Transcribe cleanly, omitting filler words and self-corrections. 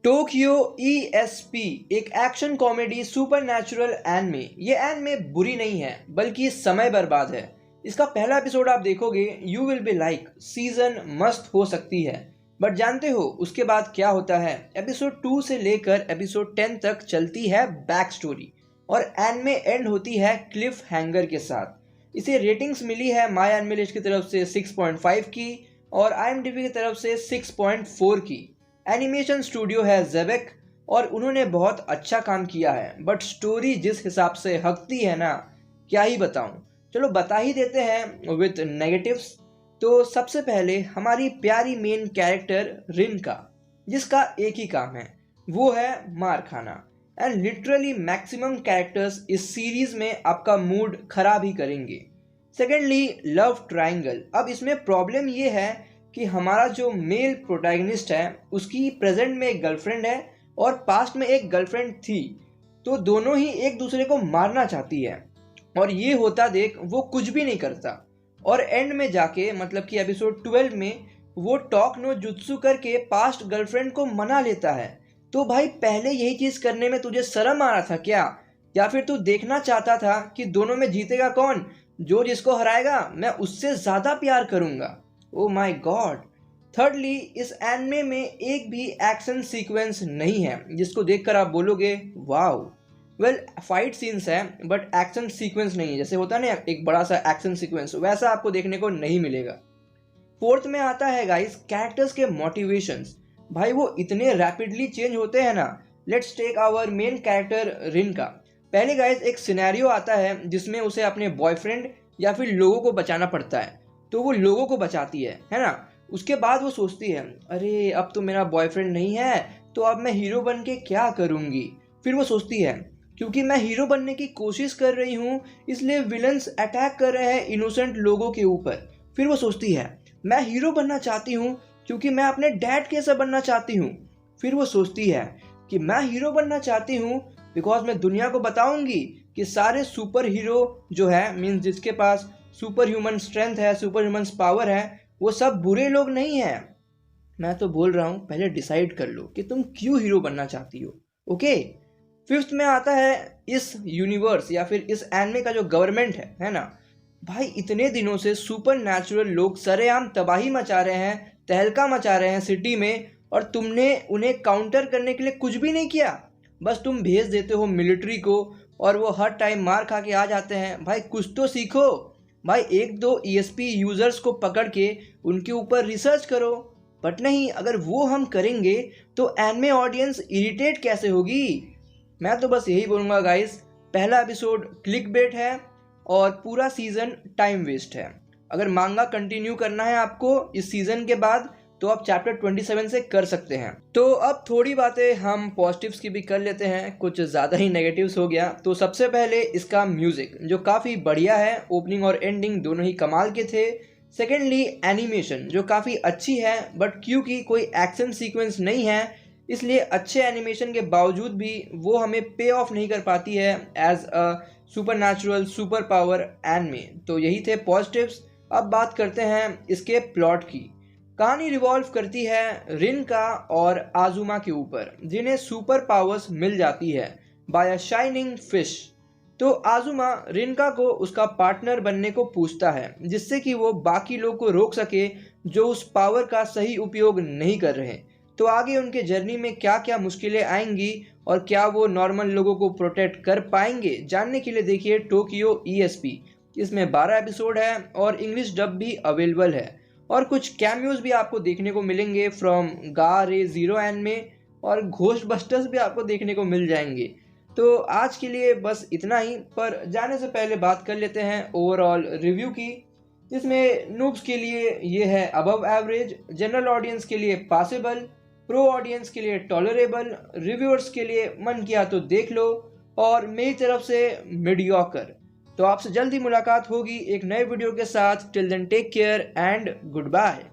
Tokyo ESP एक action comedy supernatural एनमे। ये एनमे बुरी नहीं है बल्कि समय बर्बाद है। इसका पहला एपिसोड आप देखोगे you will be like season मस्त हो सकती है, बट जानते हो उसके बाद क्या होता है? एपिसोड 2 से लेकर एपिसोड 10 तक चलती है बैक स्टोरी और एनमे एंड होती है क्लिफ हैंगर के साथ। इसे रेटिंग्स मिली है माई एनिमेलिस्ट की तरफ से 6.5 की और IMDb की तरफ से 6.4 की। एनिमेशन स्टूडियो है जेबेक और उन्होंने बहुत अच्छा काम किया है, बट स्टोरी जिस हिसाब से हकती है ना, क्या ही बताऊं। चलो बता ही देते हैं विथ नेगेटिव्स। तो सबसे पहले हमारी प्यारी मेन कैरेक्टर रिन का, जिसका एक ही काम है, वो है मार खाना। एंड लिटरली मैक्सिमम कैरेक्टर्स इस सीरीज में आपका मूड खराब ही करेंगे। Secondly love triangle. अब इसमें प्रॉब्लम ये है कि हमारा जो मेल प्रोटैगनिस्ट है उसकी प्रेजेंट में एक गर्लफ्रेंड है और पास्ट में एक गर्लफ्रेंड थी, तो दोनों ही एक दूसरे को मारना चाहती है और ये होता देख वो कुछ भी नहीं करता और एंड में जाके मतलब कि एपिसोड 12 में वो टॉक नो जुत्सु करके पास्ट गर्लफ्रेंड को मना लेता है। तो भाई पहले यही चीज करने में तुझे शर्म आ रहा था क्या? या फिर तू देखना चाहता था कि दोनों में जीतेगा कौन? जो जिसको हराएगा मैं उससे ज्यादा प्यार करूंगा। ओ माई गॉड। थर्डली इस एनिमे में एक भी एक्शन सीक्वेंस नहीं है जिसको देखकर आप बोलोगे वाओ। वेल फाइट सीन्स है बट एक्शन सीक्वेंस नहीं है। जैसे होता है ना एक बड़ा सा एक्शन सीक्वेंस, वैसा आपको देखने को नहीं मिलेगा। फोर्थ में आता है गाइस कैरेक्टर्स के मोटिवेशंस। भाई वो इतने रैपिडली चेंज होते हैं ना। Let's take our main character Rin का। पहले गाइस एक सिनेरियो आता है जिसमें उसे अपने बॉयफ्रेंड या फिर लोगों को बचाना पड़ता है, तो वो लोगों को बचाती है ना। उसके बाद वो सोचती है अरे अब तो मेरा बॉयफ्रेंड नहीं है, तो अब मैं हीरो बन के क्या करूँगी। फिर वो सोचती है क्योंकि मैं हीरो बनने की कोशिश कर रही हूँ इसलिए विलन्स अटैक कर रहे हैं इनोसेंट लोगों के ऊपर। फिर वो सोचती है मैं हीरो बनना चाहती हूँ क्योंकि मैं अपने डैड कैसा बनना चाहती हूँ। फिर वो सोचती है कि मैं हीरो बनना चाहती हूँ बिकॉज मैं दुनिया को बताऊंगी कि सारे सुपर हीरो जो है मीन्स जिसके पास सुपर ह्यूमन स्ट्रेंथ है, सुपर ह्यूमन पावर है, वो सब बुरे लोग नहीं है। मैं तो बोल रहा हूँ पहले डिसाइड कर लो कि तुम क्यों हीरो बनना चाहती हो। ओके। फिफ्थ में आता है इस यूनिवर्स या फिर इस एनिमे का जो गवर्नमेंट है ना। भाई इतने दिनों से सुपर नेचुरल लोग सरेआम तबाही मचा रहे हैं, तहलका मचा रहे हैं सिटी में, और तुमने उन्हें काउंटर करने के लिए कुछ भी नहीं किया। बस तुम भेज देते हो मिलिट्री को और वो हर टाइम मार खा के आ जाते हैं। भाई कुछ तो सीखो भाई, एक दो ESP यूजर्स को पकड़ के उनके ऊपर रिसर्च करो। बट नहीं, अगर वो हम करेंगे तो एनिमे ऑडियंस इरिटेट कैसे होगी। मैं तो बस यही बोलूँगा गाइस, पहला एपिसोड क्लिकबेट है और पूरा सीजन टाइम वेस्ट है। अगर मांगा कंटिन्यू करना है आपको इस सीजन के बाद तो आप चैप्टर 27 से कर सकते हैं। तो अब थोड़ी बातें हम पॉजिटिव्स की भी कर लेते हैं, कुछ ज़्यादा ही नेगेटिव्स हो गया। तो सबसे पहले इसका म्यूज़िक जो काफ़ी बढ़िया है, ओपनिंग और एंडिंग दोनों ही कमाल के थे। सेकेंडली एनिमेशन जो काफ़ी अच्छी है, बट क्योंकि कोई एक्शन सीक्वेंस नहीं है इसलिए अच्छे एनिमेशन के बावजूद भी वो हमें पे ऑफ नहीं कर पाती है as a supernatural super power anime. तो यही थे पॉजिटिव्स। अब बात करते हैं इसके प्लॉट की। कहानी रिवॉल्व करती है रिन का और आजुमा के ऊपर, जिन्हें सुपर पावर्स मिल जाती है बाय अ शाइनिंग फिश। तो आजुमा रिनका को उसका पार्टनर बनने को पूछता है जिससे कि वो बाकी लोग को रोक सके जो उस पावर का सही उपयोग नहीं कर रहे। तो आगे उनके जर्नी में क्या क्या मुश्किलें आएंगी और क्या वो नॉर्मल लोगों को प्रोटेक्ट कर पाएंगे, जानने के लिए देखिए टोक्यो ESP। इसमें 12 एपिसोड है और इंग्लिश डब भी अवेलेबल है और कुछ कैमियोज भी आपको देखने को मिलेंगे फ्रॉम गारे जीरो एनिमे और घोस्ट बस्टर्स भी आपको देखने को मिल जाएंगे। तो आज के लिए बस इतना ही, पर जाने से पहले बात कर लेते हैं ओवरऑल रिव्यू की, जिसमें नूब्स के लिए ये है अबव एवरेज, जनरल ऑडियंस के लिए पासेबल, प्रो ऑडियंस के लिए टॉलरेबल, रिव्यूअर्स के लिए मन किया तो देख लो, और मेरी तरफ से मीडियोकर। तो आपसे जल्दी मुलाकात होगी एक नए वीडियो के साथ। Till then take care and good bye.